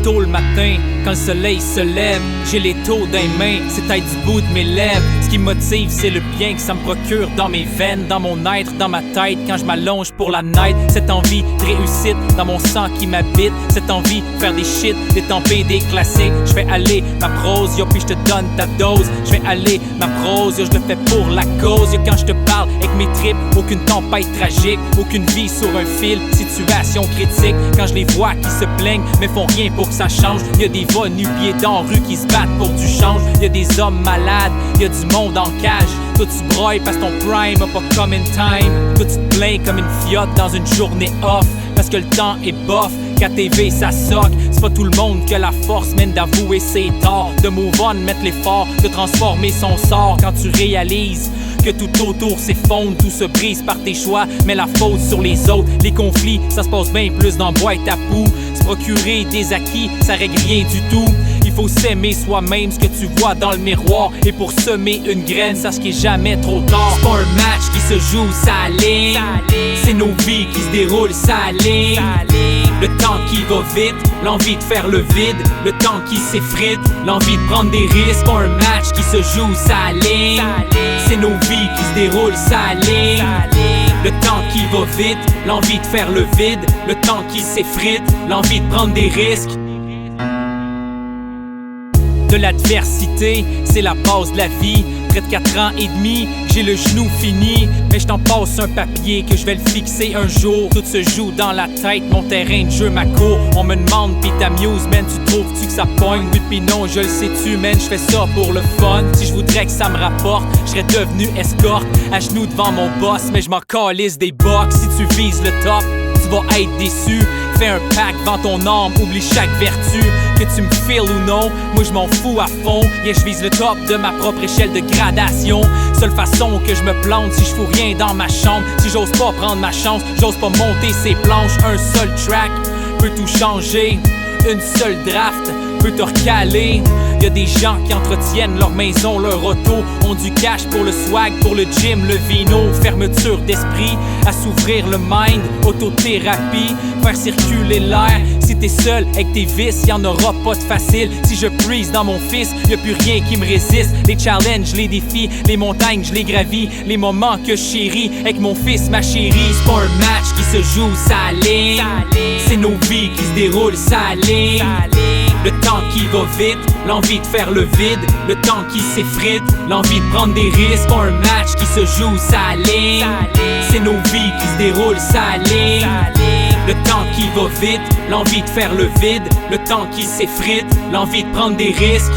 tôt le matin, quand le soleil se lève, j'ai les taux dans les mains, c'est être du bout de mes lèvres. Ce qui me motive, c'est le bien que ça me procure dans mes veines, dans mon être, dans ma tête, quand je m'allonge pour la night. Cette envie de réussite dans mon sang qui m'habite, cette envie de faire des shit, d'étamper des classiques. Je fais aller ma prose, yo, puis je te donne ta dose. Je fais aller ma prose, yo, je le fais pour la cause. Yo, quand je te parle avec mes tripes, aucune tempête tragique, aucune vie sur un fil, situation critique. Quand je les vois qui se plaignent, mais font rien pour que ça change. Y'a des va nu-pieds dans rue qui se battent pour du change. Y'a des hommes malades, y'a du monde en cage. Toi tu broyes parce ton prime a pas come in time. Toi tu te plains comme une fiotte dans une journée off, parce que le temps est bof, qu'à TV ça soque. C'est pas tout le monde que la force mène d'avouer ses torts, de move on, mettre l'effort, de transformer son sort. Quand tu réalises que tout autour s'effondre, tout se brise par tes choix, mais la faute sur les autres. Les conflits, ça se passe bien plus dans boîte à poux. Se procurer des acquis, ça règle rien du tout. Il faut s'aimer soi-même, ce que tu vois dans le miroir. Et pour semer une graine, sache qu'il est jamais trop tard. C'est pas un match qui se joue, ça ligne. C'est nos vies qui se déroulent, ça ligne. Le temps qui va vite, l'envie de faire le vide. Le temps qui s'effrite, l'envie de prendre des risques. Pas un match qui se joue, ça ligne. C'est nos vies qui se déroulent, ça ligne. Le temps qui va vite, l'envie de faire le vide. Le temps qui s'effrite, l'envie de prendre des risques. De l'adversité, c'est la base de la vie. Près de 4 ans et demi, j'ai le genou fini. Mais je t'en passe un papier que je vais le fixer un jour. Tout se joue dans la tête, mon terrain de jeu, ma cour. On me demande pis t'amuses, man, tu trouves-tu que ça pogne? Oui pis non, je le sais-tu, man, je fais ça pour le fun. Si je voudrais que ça me rapporte, je serais devenu escorte, à genoux devant mon boss, mais je m'en calisse des box. Si tu vises le top, tu vas être déçu. Fais un pack, vends ton âme, oublie chaque vertu. Que tu me files ou non, moi je m'en fous à fond. Yeah, je vise le top de ma propre échelle de gradation. Seule façon que je me plante si je fous rien dans ma chambre. Si j'ose pas prendre ma chance, j'ose pas monter ces planches. Un seul track peut tout changer. Une seule draft peut te recaler. Y'a des gens qui entretiennent leur maison, leur auto, ont du cash pour le swag, pour le gym, le vino. Fermeture d'esprit, à s'ouvrir le mind, autothérapie, faire circuler l'air. Si t'es seul avec tes vices, y'en aura pas de facile. Si je prise dans mon fils, y'a plus rien qui me résiste. Les challenges, les défis, les montagnes, je les gravis. Les moments que je chéris avec mon fils, ma chérie. C'est pas un match qui se joue, ça ligne. C'est nos vies qui se déroulent, ça ligne. Le temps qui va vite, l'envie de faire le vide. Le temps qui s'effrite, l'envie de prendre des risques. Pas un match qui se joue, ça ligne. C'est nos vies qui se déroulent, ça ligne. Le temps qui va vite, l'envie de faire le vide. Le temps qui s'effrite, l'envie de prendre des risques.